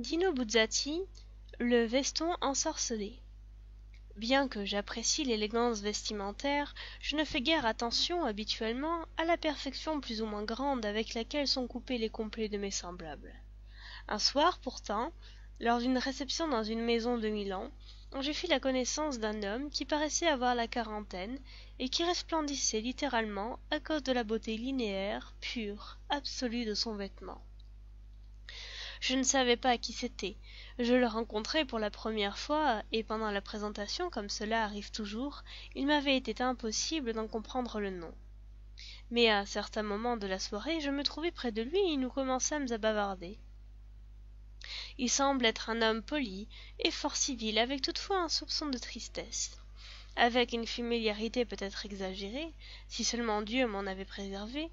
Dino Buzzati, le veston ensorcelé. Bien que j'apprécie l'élégance vestimentaire, je ne fais guère attention habituellement à la perfection plus ou moins grande avec laquelle sont coupés les complets de mes semblables. Un soir pourtant, lors d'une réception dans une maison de Milan, j'ai fait la connaissance d'un homme qui paraissait avoir la quarantaine et qui resplendissait littéralement à cause de la beauté linéaire, pure, absolue de son vêtement. Je ne savais pas qui c'était. Je le rencontrai pour la première fois, et pendant la présentation, comme cela arrive toujours, il m'avait été impossible d'en comprendre le nom. Mais à un certain moment de la soirée, je me trouvai près de lui et nous commençâmes à bavarder. Il semble être un homme poli et fort civil, avec toutefois un soupçon de tristesse. Avec une familiarité peut-être exagérée, si seulement Dieu m'en avait préservé,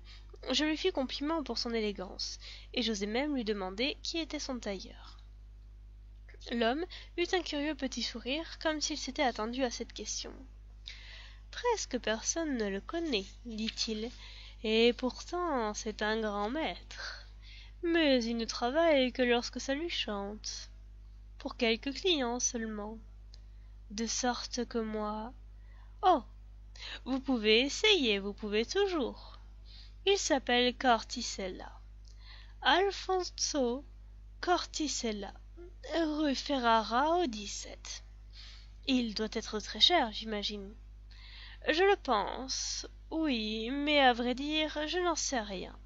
je lui fis compliment pour son élégance, et j'osai même lui demander qui était son tailleur. L'homme eut un curieux petit sourire, comme s'il s'était attendu à cette question. « Presque personne ne le connaît, dit-il, et pourtant c'est un grand maître. Mais il ne travaille que lorsque ça lui chante. Pour quelques clients seulement. De sorte que moi... Oh, vous pouvez essayer, vous pouvez toujours. Il s'appelle Corticella. Alfonso Corticella, rue Ferrara au 17. Il doit être très cher, j'imagine. Je le pense, oui, mais à vrai dire, je n'en sais rien.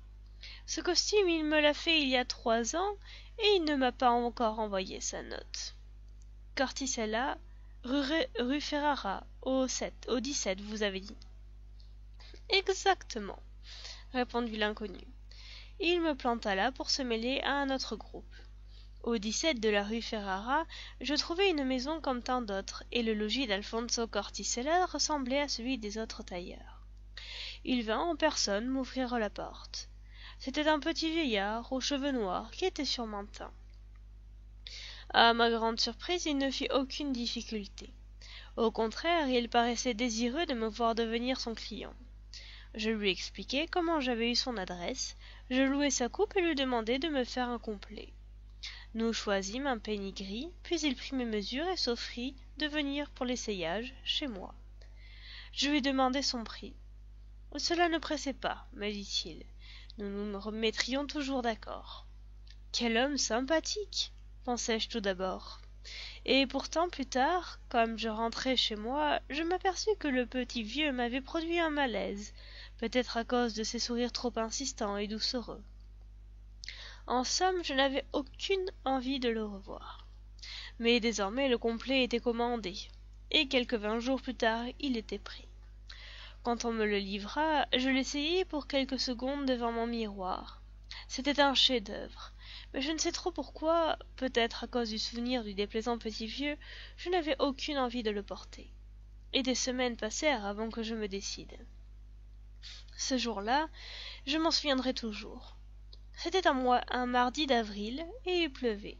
Ce costume, il me l'a fait il y a 3 ans, et il ne m'a pas encore envoyé sa note. Corticella, rue Ferrara, au 17, vous avez dit. Exactement, répondit l'inconnu. Il me planta là pour se mêler à un autre groupe. Au 17 de la rue Ferrara, je trouvai une maison comme tant d'autres, et le logis d'Alfonso Corticella ressemblait à celui des autres tailleurs. Il vint en personne m'ouvrir la porte. C'était un petit vieillard aux cheveux noirs qui était sur mon teint. À ma grande surprise, il ne fit aucune difficulté. Au contraire, il paraissait désireux de me voir devenir son client. Je lui expliquai comment j'avais eu son adresse, je louai sa coupe et lui demandai de me faire un complet. Nous choisîmes un peigny gris, puis il prit mes mesures et s'offrit de venir pour l'essayage chez moi. Je lui demandai son prix. « Cela ne pressait pas, me dit-il. Nous nous remettrions toujours d'accord. » Quel homme sympathique, pensai-je tout d'abord. Et pourtant plus tard, comme je rentrais chez moi, je m'aperçus que le petit vieux m'avait produit un malaise, peut-être à cause de ses sourires trop insistants et doucereux. En somme, je n'avais aucune envie de le revoir. Mais désormais le complet était commandé, et quelques 20 jours plus tard il était pris. Quand on me le livra, je l'essayai pour quelques secondes devant mon miroir. C'était un chef-d'œuvre, mais je ne sais trop pourquoi, peut-être à cause du souvenir du déplaisant petit vieux, je n'avais aucune envie de le porter. Et des semaines passèrent avant que je me décide. Ce jour-là, je m'en souviendrai toujours. C'était un mardi d'avril, et il pleuvait.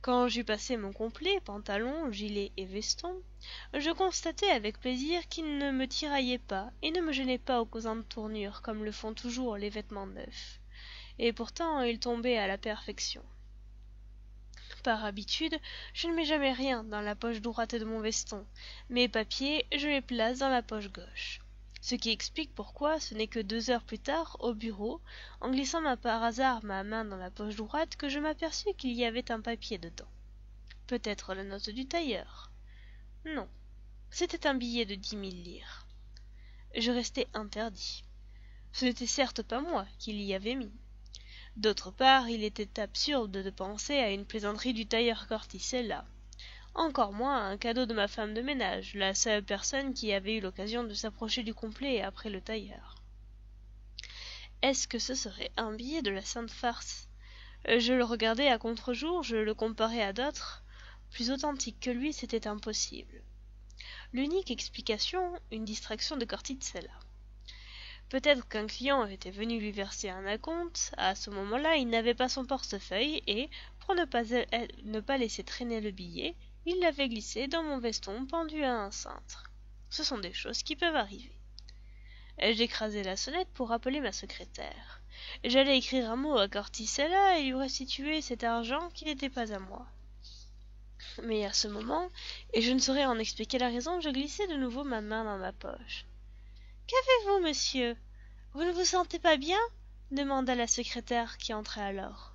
Quand j'eus passé mon complet, pantalon, gilet et veston, je constatai avec plaisir qu'il ne me tiraillait pas et ne me gênait pas aux causantes tournures comme le font toujours les vêtements neufs. Et pourtant il tombait à la perfection. Par habitude, je ne mets jamais rien dans la poche droite de mon veston. Mes papiers, je les place dans la poche gauche. Ce qui explique pourquoi ce n'est que 2 heures plus tard, au bureau, en glissant par hasard ma main dans la poche droite, que je m'aperçus qu'il y avait un papier dedans. Peut-être la note du tailleur. Non, c'était un billet de 10 000 lire. Je restai interdit. Ce n'était certes pas moi qui l'y avais mis. D'autre part, il était absurde de penser à une plaisanterie du tailleur Corticella. Encore moins un cadeau de ma femme de ménage, la seule personne qui avait eu l'occasion de s'approcher du complet après le tailleur. Est-ce que ce serait un billet de la Sainte Farce? Je le regardais à contre-jour, je le comparais à d'autres. Plus authentique que lui, c'était impossible. L'unique explication, une distraction de Corticella. Peut-être qu'un client était venu lui verser un acompte, à ce moment-là il n'avait pas son portefeuille et, pour ne pas laisser traîner le billet, il l'avait glissé dans mon veston pendu à un cintre. Ce sont des choses qui peuvent arriver. J'écrasai la sonnette pour appeler ma secrétaire. J'allais écrire un mot à Corticella et lui restituer cet argent qui n'était pas à moi. Mais à ce moment, et je ne saurais en expliquer la raison, je glissai de nouveau ma main dans ma poche. « Qu'avez-vous, monsieur? Vous ne vous sentez pas bien ?» demanda la secrétaire qui entrait alors.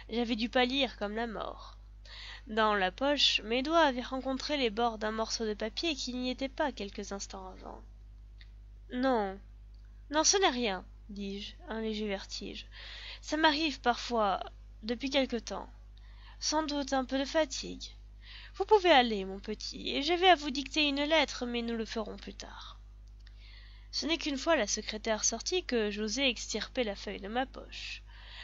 J'avais dû pâlir comme la mort. Dans la poche, mes doigts avaient rencontré les bords d'un morceau de papier qui n'y était pas quelques instants avant. « Non, non, ce n'est rien, » dis-je, un léger vertige. « Ça m'arrive parfois, depuis quelque temps. Sans doute un peu de fatigue. Vous pouvez aller, mon petit, et je vais à vous dicter une lettre, mais nous le ferons plus tard. » Ce n'est qu'une fois la secrétaire sortie que j'osai extirper la feuille de ma poche.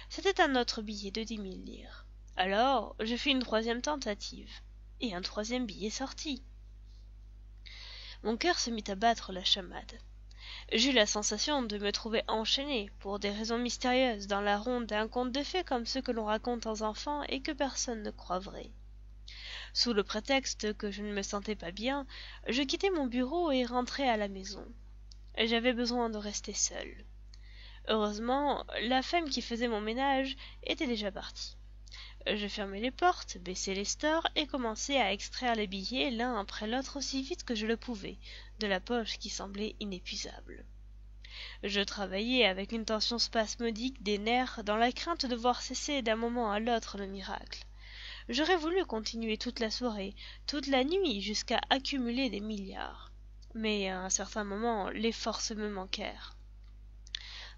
C'était un autre billet de 10 000 livres. Alors, je fis une troisième tentative, et un troisième billet sortit. Mon cœur se mit à battre la chamade. J'eus la sensation de me trouver enchaîné, pour des raisons mystérieuses, dans la ronde d'un conte de fées comme ceux que l'on raconte aux enfants et que personne ne croit vrais. Sous le prétexte que je ne me sentais pas bien, je quittai mon bureau et rentrai à la maison. J'avais besoin de rester seule. Heureusement, la femme qui faisait mon ménage était déjà partie. Je fermai les portes, baissai les stores et commençai à extraire les billets l'un après l'autre aussi vite que je le pouvais, de la poche qui semblait inépuisable. Je travaillais avec une tension spasmodique des nerfs dans la crainte de voir cesser d'un moment à l'autre le miracle. J'aurais voulu continuer toute la soirée, toute la nuit, jusqu'à accumuler des milliards. Mais à un certain moment, les forces me manquèrent.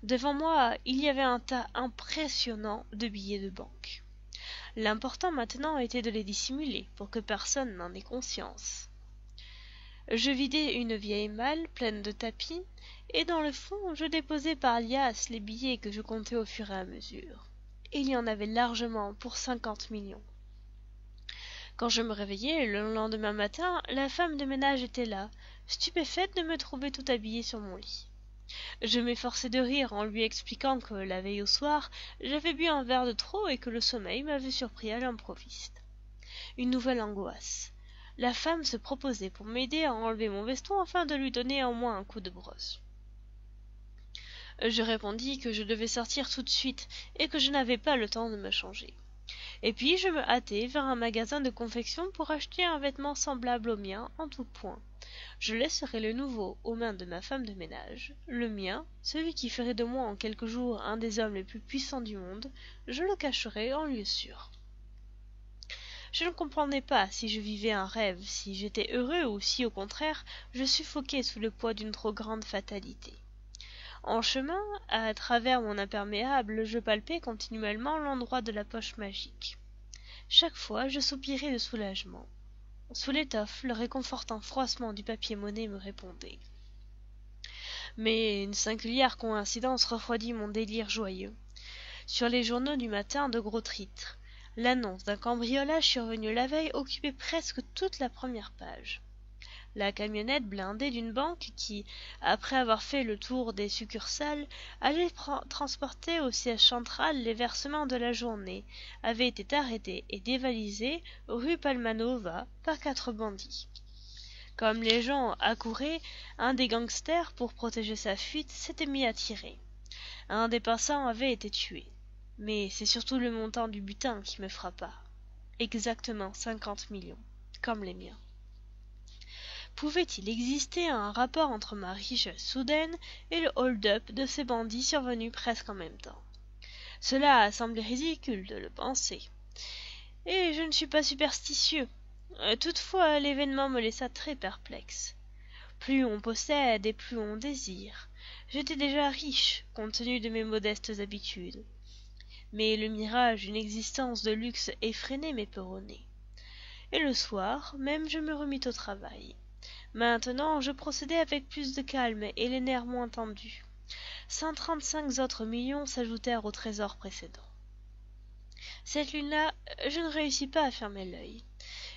Devant moi, il y avait un tas impressionnant de billets de banque. L'important maintenant était de les dissimuler, pour que personne n'en ait conscience. Je vidai une vieille malle pleine de tapis, et dans le fond, je déposai par liasses les billets que je comptais au fur et à mesure. Il y en avait largement pour 50 millions. Quand je me réveillai le lendemain matin, la femme de ménage était là, stupéfaite de me trouver tout habillée sur mon lit. Je m'efforçai de rire en lui expliquant que la veille au soir, j'avais bu un verre de trop et que le sommeil m'avait surpris à l'improviste. Une nouvelle angoisse. La femme se proposait pour m'aider à enlever mon veston afin de lui donner au moins un coup de brosse. Je répondis que je devais sortir tout de suite et que je n'avais pas le temps de me changer. Et puis je me hâtai vers un magasin de confection pour acheter un vêtement semblable au mien en tout point. Je laisserai le nouveau aux mains de ma femme de ménage. Le mien, celui qui ferait de moi en quelques jours un des hommes les plus puissants du monde, je le cacherai en lieu sûr. Je ne comprenais pas si je vivais un rêve, si j'étais heureux ou si, au contraire, je suffoquais sous le poids d'une trop grande fatalité. En chemin, à travers mon imperméable, je palpais continuellement l'endroit de la poche magique. Chaque fois, je soupirais de soulagement. Sous l'étoffe, le réconfortant froissement du papier-monnaie me répondait. Mais une singulière coïncidence refroidit mon délire joyeux. Sur les journaux du matin, de gros titres. L'annonce d'un cambriolage survenu la veille occupait presque toute la première page. La camionnette blindée d'une banque qui, après avoir fait le tour des succursales, allait transporter au siège central les versements de la journée, avait été arrêtée et dévalisée rue Palmanova par 4 bandits. Comme les gens accouraient, un des gangsters, pour protéger sa fuite, s'était mis à tirer. Un des passants avait été tué. Mais c'est surtout le montant du butin qui me frappa. Exactement 50 millions, comme les miens. Pouvait-il exister un rapport entre ma richesse soudaine et le hold-up de ces bandits survenus presque en même temps? Cela a semblé ridicule de le penser. Et je ne suis pas superstitieux. Toutefois, l'événement me laissa très perplexe. Plus on possède et plus on désire. J'étais déjà riche, compte tenu de mes modestes habitudes. Mais le mirage d'une existence de luxe effrénée m'éperonnait. Et le soir, même je me remis au travail. Maintenant, je procédais avec plus de calme et les nerfs moins tendus. 135 autres millions s'ajoutèrent au trésor précédent. Cette lune-là, je ne réussis pas à fermer l'œil.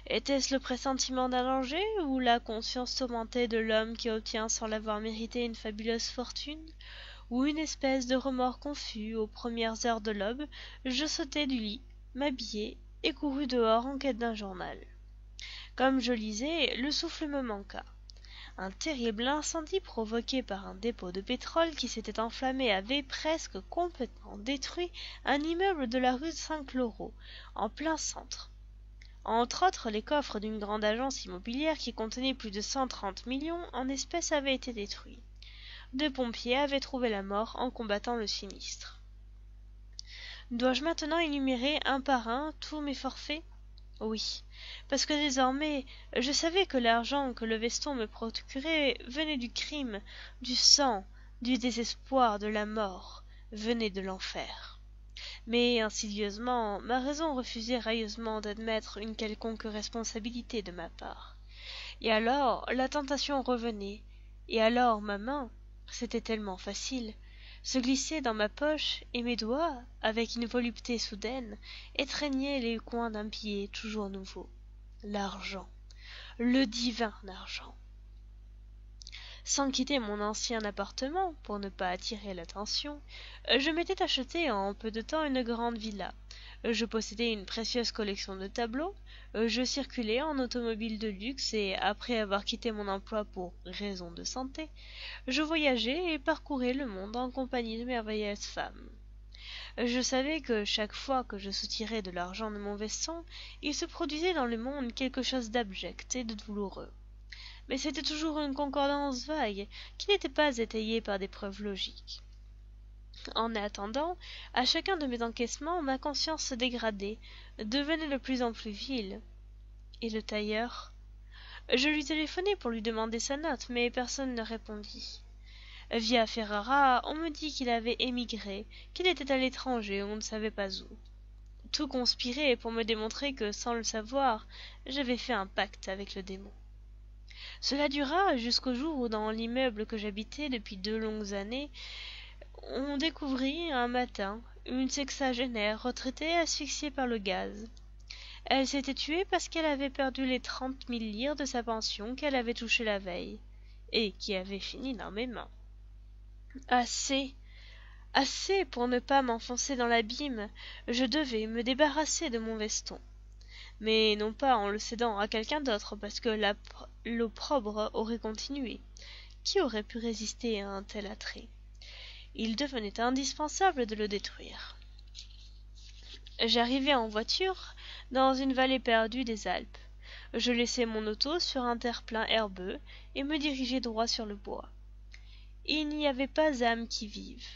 Était-ce le pressentiment d'un danger, ou la conscience tourmentée de l'homme qui obtient sans l'avoir mérité une fabuleuse fortune, ou une espèce de remords confus aux premières heures de l'aube? Je sautai du lit, m'habillai et courus dehors en quête d'un journal. Comme je lisais, le souffle me manqua. Un terrible incendie provoqué par un dépôt de pétrole qui s'était enflammé avait presque complètement détruit un immeuble de la rue Saint-Clouro, en plein centre. Entre autres, les coffres d'une grande agence immobilière qui contenait plus de 130 millions en espèces avaient été détruits. 2 pompiers avaient trouvé la mort en combattant le sinistre. Dois-je maintenant énumérer un par un tous mes forfaits? Oui, parce que désormais, je savais que l'argent que le veston me procurait venait du crime, du sang, du désespoir, de la mort, venait de l'enfer. Mais insidieusement, ma raison refusait railleusement d'admettre une quelconque responsabilité de ma part. Et alors la tentation revenait, et alors ma main, c'était tellement facile, se glissait dans ma poche et mes doigts, avec une volupté soudaine, étreignaient les coins d'un billet toujours nouveau. L'argent, le divin argent. Sans quitter mon ancien appartement, pour ne pas attirer l'attention, je m'étais acheté en peu de temps une grande villa. Je possédais une précieuse collection de tableaux, je circulais en automobile de luxe et, après avoir quitté mon emploi pour raisons de santé, je voyageais et parcourais le monde en compagnie de merveilleuses femmes. Je savais que chaque fois que je soutirais de l'argent de mon veston, il se produisait dans le monde quelque chose d'abject et de douloureux. Mais c'était toujours une concordance vague, qui n'était pas étayée par des preuves logiques. En attendant, à chacun de mes encaissements, ma conscience se dégradait, devenait de plus en plus vile. Et le tailleur? Je lui téléphonai pour lui demander sa note, mais personne ne répondit. Via Ferrara, on me dit qu'il avait émigré, qu'il était à l'étranger, on ne savait pas où. Tout conspirait pour me démontrer que, sans le savoir, j'avais fait un pacte avec le démon. Cela dura jusqu'au jour où, dans l'immeuble que j'habitais depuis 2 longues années, on découvrit un matin une sexagénaire retraitée asphyxiée par le gaz. Elle s'était tuée parce qu'elle avait perdu les 30 000 lire de sa pension qu'elle avait touchée la veille, et qui avait fini dans mes mains. Assez, assez pour ne pas m'enfoncer dans l'abîme, je devais me débarrasser de mon veston. Mais non pas en le cédant à quelqu'un d'autre, parce que l'opprobre aurait continué. Qui aurait pu résister à un tel attrait? Il devenait indispensable de le détruire. J'arrivai en voiture dans une vallée perdue des Alpes. Je laissai mon auto sur un terre-plein herbeux et me dirigeai droit sur le bois. Il n'y avait pas âme qui vive.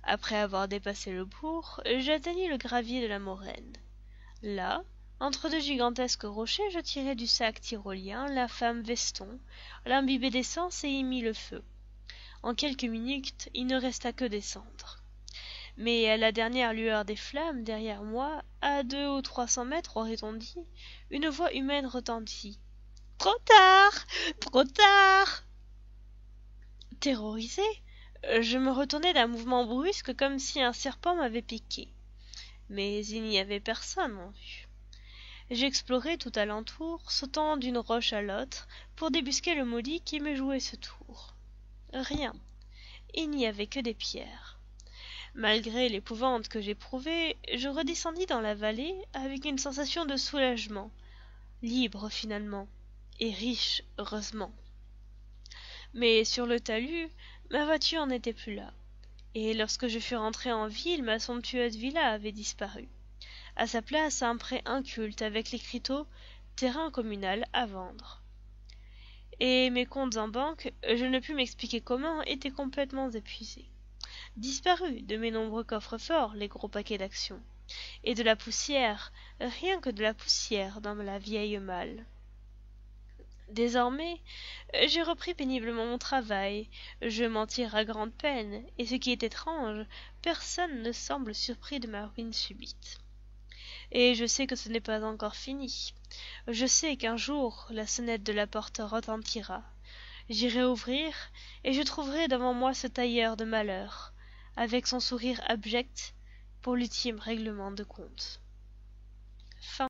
Après avoir dépassé le bourg, j'atteignis le gravier de la Moraine. Là, entre 2 gigantesques rochers, je tirai du sac tyrolien l'infâme veston, l'imbibai d'essence et y mis le feu. En quelques minutes, il ne resta que des cendres. Mais à la dernière lueur des flammes, derrière moi, à 200 ou 300 mètres, aurait-on dit, une voix humaine retentit. « Trop tard! Trop tard !» Terrorisé, je me retournai d'un mouvement brusque comme si un serpent m'avait piqué. Mais il n'y avait personne en vue. J'explorai tout alentour, sautant d'une roche à l'autre, pour débusquer le maudit qui me jouait ce tour. Rien. Il n'y avait que des pierres. Malgré l'épouvante que j'éprouvais, je redescendis dans la vallée avec une sensation de soulagement, libre finalement, et riche, heureusement. Mais sur le talus, ma voiture n'était plus là, et lorsque je fus rentré en ville, ma somptueuse villa avait disparu. À sa place, un pré inculte avec l'écriteau « Terrain communal à vendre ». Et mes comptes en banque, je ne pus m'expliquer comment, étaient complètement épuisés. Disparus de mes nombreux coffres-forts les gros paquets d'actions, et de la poussière, rien que de la poussière dans la vieille malle. Désormais, j'ai repris péniblement mon travail, je m'en tire à grande peine, et ce qui est étrange, personne ne semble surpris de ma ruine subite. Et je sais que ce n'est pas encore fini. Je sais qu'un jour la sonnette de la porte retentira. J'irai ouvrir, et je trouverai devant moi ce tailleur de malheur, avec son sourire abject pour l'ultime règlement de compte. Fin.